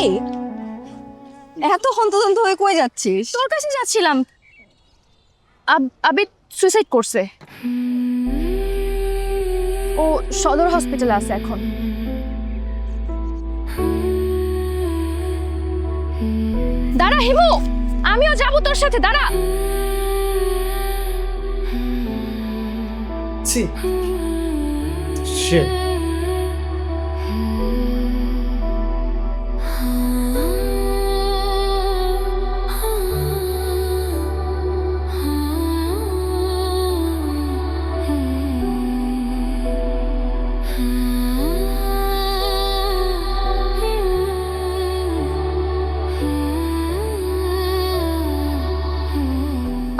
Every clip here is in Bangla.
এই এত হন্তদন্ত হয়ে কই যাচ্ছিস? তোর কাছে যাচ্ছিলাম। আবিদ সুইসাইড করছে। ও সদর হসপিটালে আছে এখন। দাঁড়া হিমু, আমিও যাবো তোর সাথে, দাঁড়া। Shit.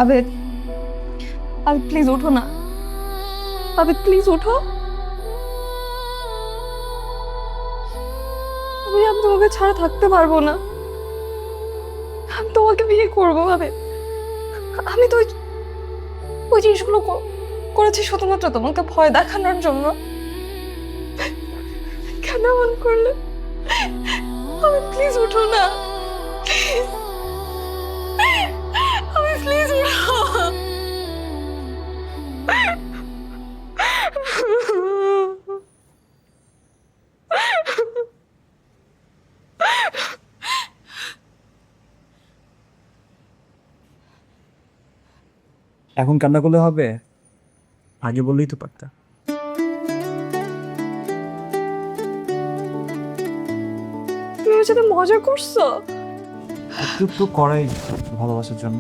আবেদ, আবেদ প্লিজ ওঠো না। আবেদ প্লিজ ওঠো। আমি তোমাকে ছাড়া থাকতে পারবো না। আমি তোমাকে বিয়ে করবো আবেদ। আমি তো ওই জিনিসগুলো করেছি শুধুমাত্র তোমাকে ভয় দেখানোর জন্য। কেন এমন করলে? আমি প্লিজ উঠো না। আমি প্লিজ উঠো। এখন কান্না করলে হবে? আগে বললেই তো পারতা। তুমি আমার সাথে মজা করছো? একটু তো করাই ভালোবাসার জন্য।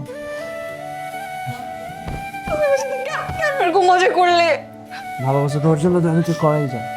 তুমি আমার সাথে কেন এরকম মজা করলে? ভালোবাসা তোর জন্য তাহলে তো করাই যায়।